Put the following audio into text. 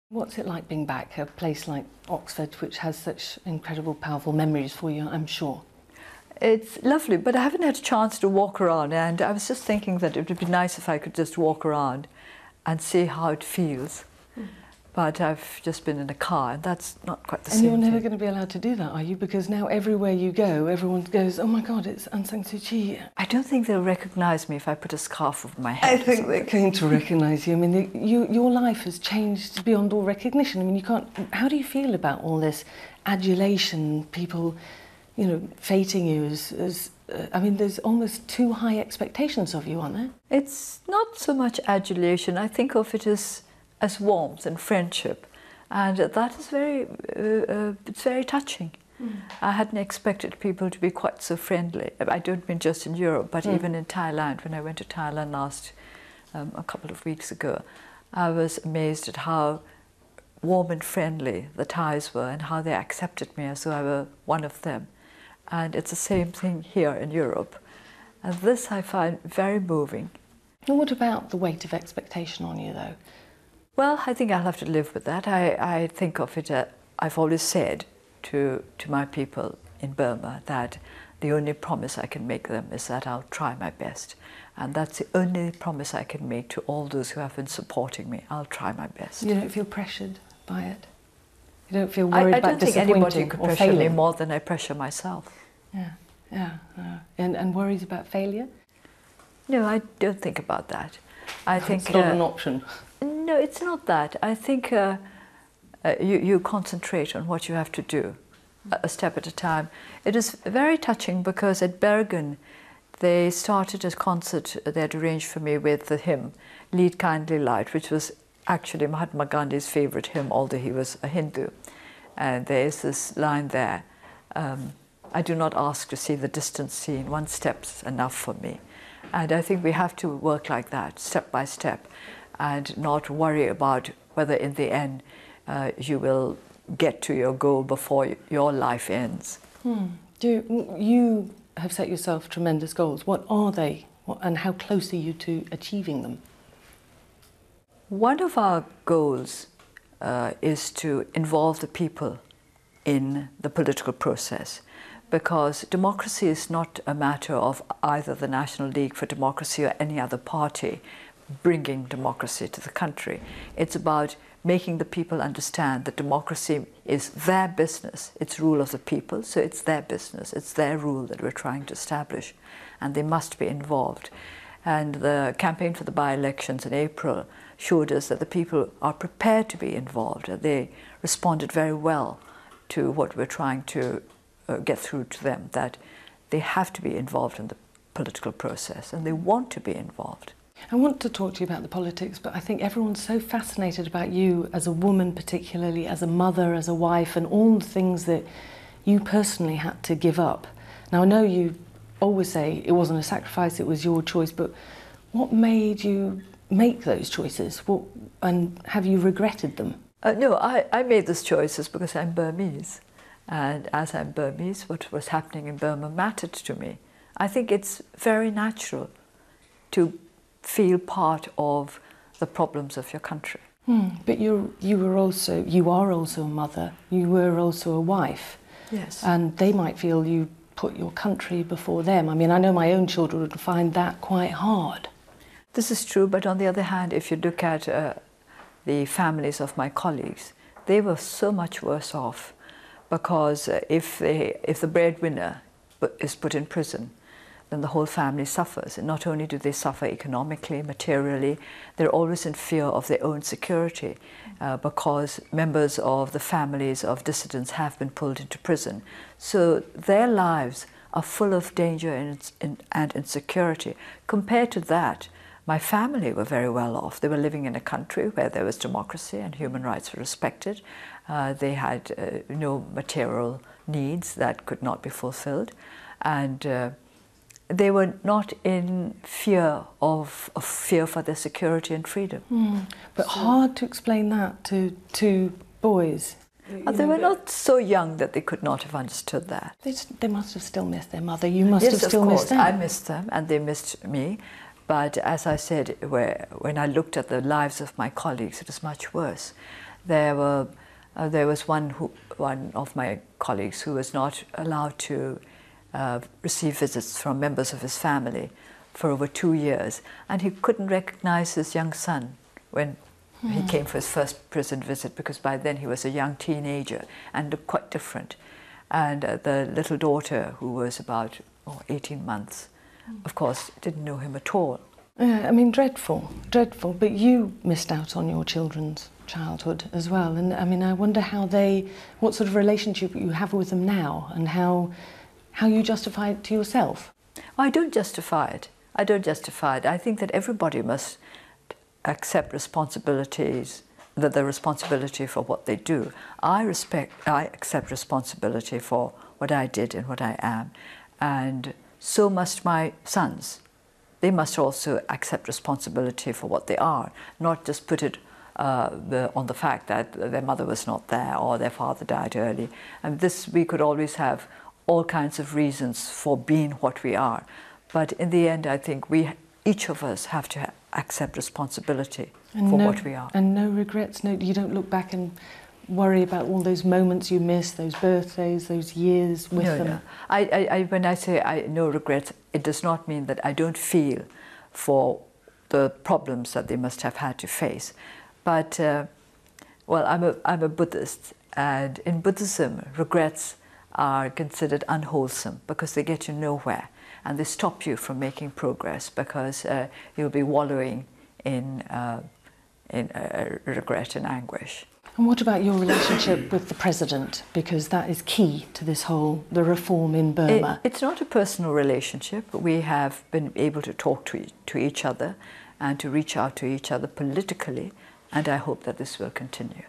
What's it like being back, a place like Oxford, which has such incredible, powerful memories for you, I'm sure? It's lovely, but I haven't had a chance to walk around, and I was just thinking that it would be nice if I could just walk around and see how it feels. But I've just been in a car, and that's not quite the same thing. And you're never going to be allowed to do that, are you? Because now everywhere you go, everyone goes, oh my God, it's Aung San Suu Kyi. I don't think they'll recognise me if I put a scarf over my head. I think they're going to recognise you. I mean, your life has changed beyond all recognition. I mean, you can't... How do you feel about all this adulation, people, you know, fating you as I mean, there's almost too high expectations of you, aren't there? It's not so much adulation. I think of it as warmth and friendship, and that is it's very touching. I hadn't expected people to be quite so friendly. I don't mean just in Europe, but even in Thailand. When I went to Thailand a couple of weeks ago, I was amazed at how warm and friendly the Thais were and how they accepted me as though I were one of them. And it's the same thing here in Europe. And this I find very moving. And what about the weight of expectation on you, though? Well, I think I'll have to live with that. I think of it, I've always said to my people in Burma that the only promise I can make them is that I'll try my best. And that's the only promise I can make to all those who have been supporting me. I'll try my best. You don't feel pressured by it? You don't feel worried about disappointing I don't think anybody could or pressure failing? me more than I pressure myself. Yeah. And worries about failure? No, I don't think about that. I think it's not an option. No, it's not that. I think you concentrate on what you have to do, a step at a time. It is very touching because at Bergen, they started a concert they had arranged for me with the hymn, Lead Kindly Light, which was actually Mahatma Gandhi's favourite hymn, although he was a Hindu. And there is this line there, I do not ask to see the distant scene, one step's enough for me. And I think we have to work like that, step by step, and not worry about whether in the end you will get to your goal before your life ends. You have set yourself tremendous goals. What are they, and how close are you to achieving them? One of our goals is to involve the people in the political process, because democracy is not a matter of either the National League for Democracy or any other party bringing democracy to the country. It's about making the people understand that democracy is their business. It's rule of the people, so it's their business. It's their rule that we're trying to establish, and they must be involved. And the campaign for the by-elections in April showed us that the people are prepared to be involved. They responded very well to what we're trying to get through to them, that they have to be involved in the political process and they want to be involved. I want to talk to you about the politics, but I think everyone's so fascinated about you as a woman, particularly as a mother, as a wife, and all the things that you personally had to give up. Now, I know you always say it wasn't a sacrifice, it was your choice, but what made you make those choices? And have you regretted them? No, I made those choices because I'm Burmese. And as I'm Burmese, what was happening in Burma mattered to me. I think it's very natural to feel part of the problems of your country. But you are also a mother, you were also a wife. Yes. And they might feel you put your country before them. I mean, I know my own children would find that quite hard. This is true, but on the other hand, if you look at the families of my colleagues, they were so much worse off, because if the breadwinner is put in prison, then the whole family suffers. And not only do they suffer economically, materially, they're always in fear of their own security because members of the families of dissidents have been pulled into prison. So their lives are full of danger and insecurity. Compared to that, my family were very well off. They were living in a country where there was democracy and human rights were respected. They had no material needs that could not be fulfilled. And they were not in fear for their security and freedom. But hard to explain that to boys. They were not so young that they could not have understood that. They must have still missed their mother. You must have still missed them. I missed them and they missed me. But as I said, when I looked at the lives of my colleagues, it was much worse. There was one of my colleagues who was not allowed to receive visits from members of his family for over 2 years, and he couldn't recognize his young son when he came for his first prison visit, because by then he was a young teenager and looked quite different. And the little daughter, who was about 18 months, of course, didn't know him at all. Yeah, I mean, dreadful, dreadful. But you missed out on your children's childhood as well. And I mean, I wonder what sort of relationship you have with them now, and how you justify it to yourself. I don't justify it. I don't justify it. I think that everybody must accept responsibilities, the responsibility for what they do. I accept responsibility for what I did and what I am, and so must my sons. They must also accept responsibility for what they are, not just put it on the fact that their mother was not there or their father died early. And we could always have all kinds of reasons for being what we are. But in the end, I think each of us have to accept responsibility for what we are. And no regrets? No, you don't look back and worry about all those moments you missed, those birthdays, those years with them? No. When I say no regrets, it does not mean that I don't feel for the problems that they must have had to face. But, well, I'm a Buddhist, and in Buddhism, regrets are considered unwholesome because they get you nowhere, and they stop you from making progress, because you'll be wallowing in regret and anguish. And what about your relationship with the president? Because that is key to the reform in Burma. It's not a personal relationship. We have been able to talk to each other and to reach out to each other politically, and I hope that this will continue.